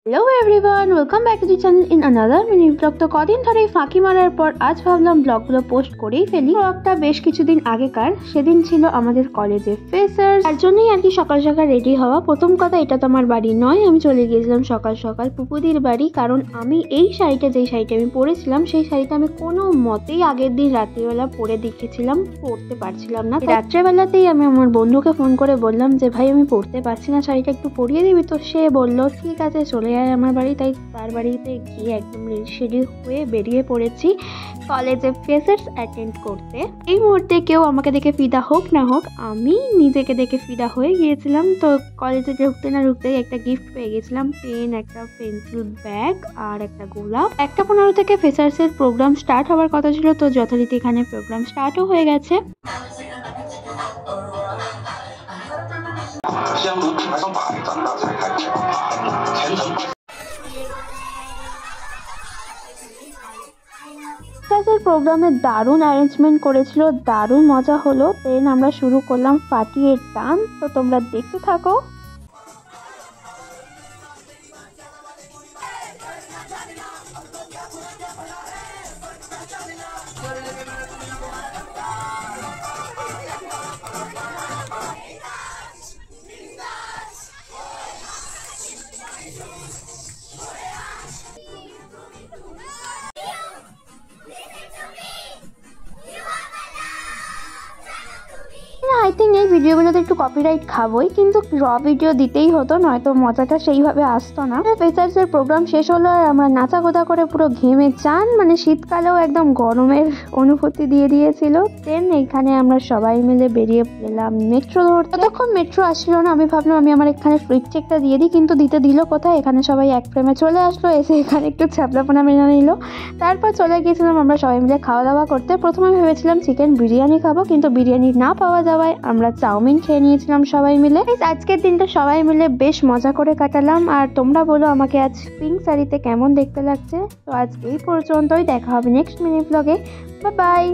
Hello everyone, welcome back to the channel in another mini blog. তো কদিন ধরে ফাঁকি মারার পর আজ ভাবলাম ব্লগগুলো পোস্ট করেই ফেলি। ব্লগটা বেশ কিছুদিন আগেকার, সেদিন ছিল আমাদের কলেজে ফ্রেশার্স, তার জন্যই আর কি সকাল সকাল রেডি হওয়া। প্রথম কথা, এটা তো আমার বাড়ি নয়, আমি চলে গিয়েছিলাম সকাল সকাল পুপুদির বাড়ি। কারণ আমি এই শাড়িটা, যেই শাড়িটা আমি পরেছিলাম, সেই শাড়িটা আমি কোনো মতেই আগের দিন রাত্রিবেলা পরে দেখেছিলাম, পরতে পারছিলাম না। রাত্রেবেলাতেই আমি আমার বন্ধুকে ফোন করে বললাম যে ভাই আমি পরতে পারছি না, শাড়িটা একটু পরিয়ে দিবি? তো সে বললো ঠিক আছে চলে যায় আমার বাড়ি। তাই তার বাড়িতে গিয়ে একদম রেডি হয়ে বেরিয়ে পড়েছি কলেজে ফ্রেশার্স অ্যাটেন্ড করতে। এই মুহূর্তে কেউ আমাকে দেখে ফিদা হোক না হোক, আমি নিজেকে দেখে ফিদা হয়ে গিয়েছিলাম। তো কলেজে ঢুকতে না ঢুকতেই একটা গিফট পেয়ে গেছিলাম, পেন, একটা পেন্সিল ব্যাগ আর একটা গোলাপ। 1:15 থেকে ফ্রেশার্সের প্রোগ্রাম স্টার্ট হওয়ার কথা ছিল, তো যথারীতি এখানে প্রোগ্রাম স্টার্টও হয়ে গেছে। প্রোগ্রামে দারুণ অ্যারেঞ্জমেন্ট করেছিল, দারুণ মজা হলো। দেন আমরা শুরু করলাম ফাটিয়ে ডান্স, তো তোমরা দেখতে থাকো। আই থিঙ্ক এই ভিডিওগুলোতে একটু কপিরাইট খাবোই, কিন্তু র ভিডিও দিতেই হতো, নয়তো মজাটা সেইভাবে আসতো না। ফ্রেশার্সের প্রোগ্রাম শেষ হলো আর আমরা নাচা গোদা করে পুরো ঘেমে চান, মানে শীতকালেও একদম গরমের অনুভূতি দিয়ে দিয়েছিল। দেন এইখানে আমরা সবাই মিলে বেরিয়ে পেলাম মেট্রো ধরতে। ততক্ষণ মেট্রো আসলো না, আমি ভাবলাম আমি আমার এখানে ফ্রিজ চেকটা দিয়ে দিই, কিন্তু দিতে দিল কোথায়। এখানে সবাই এক ফ্রেমে চলে আসলো, এসে এখানে একটু ছ্যাপলাপনা মেনে নিল। তারপর চলে গিয়েছিলাম আমরা সবাই মিলে খাওয়া দাওয়া করতে। প্রথমে ভেবেছিলাম চিকেন বিরিয়ানি খাবো, কিন্তু বিরিয়ানি না পাওয়া যাওয়ায় আমরা চাউমিন খেয়ে নিয়েছিলাম সবাই মিলে। আজকের দিনটা সবাই মিলে বেশ মজা করে কাটালাম। আর তোমরা বলো আমাকে আজ পিঙ্ক শাড়িতে কেমন দেখতে লাগছে। তো আজ এই পর্যন্তই, দেখা হবে নেক্সট মিনি ব্লগে। Bye bye.